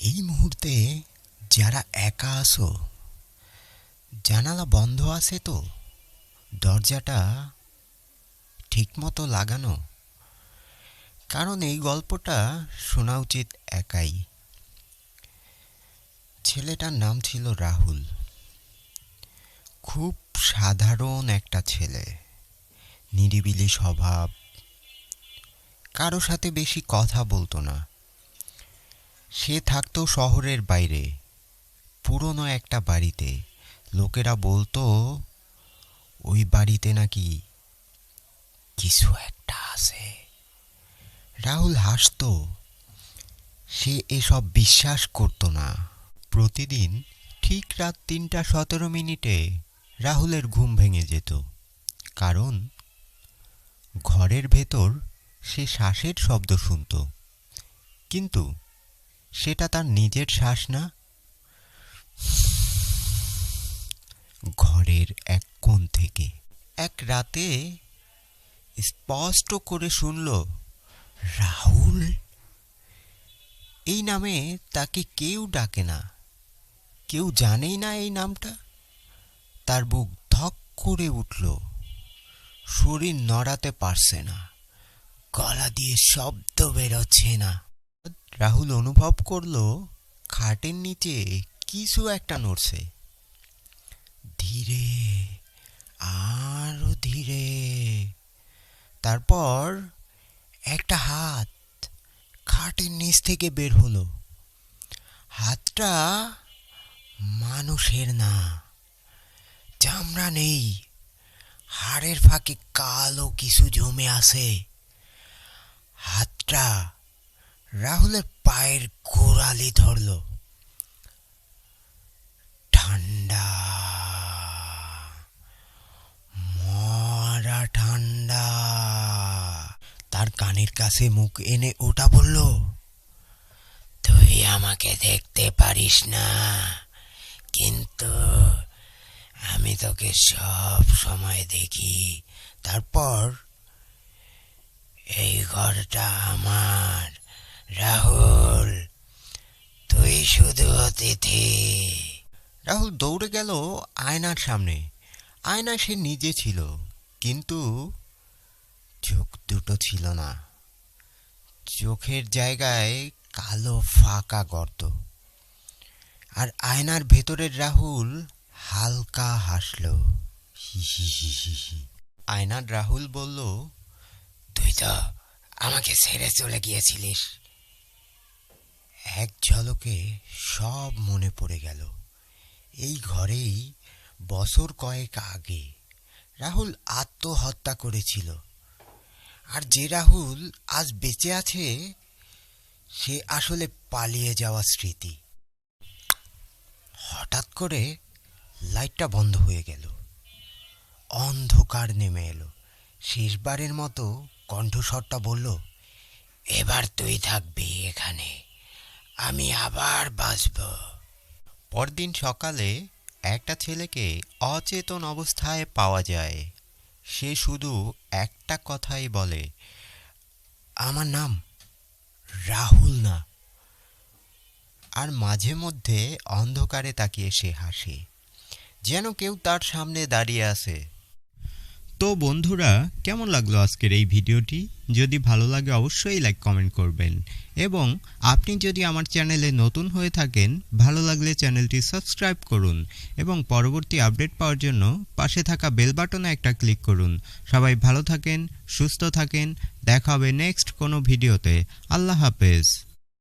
এই মুহূর্তে যারা একা আছো, জানালা বন্ধ আছে তো? দরজাটা ঠিকমতো লাগানো? কারণ এই গল্পটা শোনা উচিত একাই। ছেলেটার নাম ছিল রাহুল। খুব সাধারণ একটা ছেলে, নিরিবিলি স্বভাব, কারো সাথে বেশি কথা বলতো না। সে থাকতো শহরের বাইরে, পুরনো একটা বাড়িতে। লোকেরা বলতো ওই বাড়িতে নাকি কিছু একটা আছে। রাহুল হাসতো, সে এসব বিশ্বাস করতো না। প্রতিদিন ঠিক রাত ৩:১৭ রাহুলের ঘুম ভেঙে যেত, কারণ ঘরের ভেতর সে শ্বাসের শব্দ শুনত। কিন্তু সেটা তার নিজের শ্বাস না, ঘরের এক কোণ থেকে। এক রাতে স্পষ্ট করে শুনল, রাহুল এই নামে তাকে কেউ ডাকে না, কেউ জানেই না এই নামটা। তার বুক ধক করে উঠল, শরীর নড়াতে পারছে না, গলা দিয়ে শব্দ বেরোচ্ছে না। রাহুল অনুভব করলো খাটের নিচে কিছু একটা নড়ছে, ধীরে, আরো ধীরে। তারপর একটা হাত খাটের নিচ থেকে বের হলো। হাতটা মানুষের না, চামড়া নেই, হাড়ের ফাঁকে কালো কিছু জমে আছে। হাতটা রাহুলের পায়ের গোড়ালি ধরল। ঠান্ডা, মরা ঠান্ডা। তার কানের কাছে মুখ এনে ওটা বলল, তুই আমাকে দেখতে পারিস না, কিন্তু আমি তোকে সব সময় দেখি। তারপর, এই ঘরটা আমার রাহুল, তুই শুধু অতিথি। রাহুল দৌড়ে গেল আয়নার সামনে। আয়নায় সে নিজে ছিল, কিন্তু চোখ দুটো ছিল না। চোখের জায়গায় কালো ফাঁকা গর্ত। আর আয়নার ভেতরের রাহুল হালকা হাসল, হি হি হি হি হি। আয়নার রাহুল বলল, তুই তো আমাকে ছেড়ে চলে গিয়েছিলিস। এক ঝলকে সব মনে পড়ে গেল। এই ঘরেই বছর কয়েক আগে রাহুল আত্মহত্যা করেছিল। আর যে রাহুল আজ বেঁচে আছে, সে আসলে পালিয়ে যাওয়া স্মৃতি। হঠাৎ করে লাইটটা বন্ধ হয়ে গেল, অন্ধকার নেমে এলো। শেষবারের মতো কণ্ঠস্বরটা বলল, এবার তুই থাকবি এখানে, আমি আবার বাঁচব। পরদিন সকালে একটা ছেলেকে অচেতন অবস্থায় পাওয়া যায়। সে শুধু একটা কথাই বলে, আমার নাম রাহুল না। আর মাঝে মধ্যে অন্ধকারে তাকিয়ে সে হাসে, যেন কেউ তার সামনে দাঁড়িয়ে আছে। তো বন্ধুরা, কেমন লাগলো আজকের এই ভিডিওটি? যদি ভালো লাগে অবশ্যই লাইক কমেন্ট করবেন, এবং আপনি যদি আমার চ্যানেলে নতুন হয়ে থাকেন, ভালো লাগলে চ্যানেলটি সাবস্ক্রাইব করুন এবং পরবর্তী আপডেট পাওয়ার জন্য পাশে থাকা বেল বাটনে একটা ক্লিক করুন। সবাই ভালো থাকেন, সুস্থ থাকেন, দেখা হবে নেক্সট কোনো ভিডিওতে। আল্লাহ হাফেজ।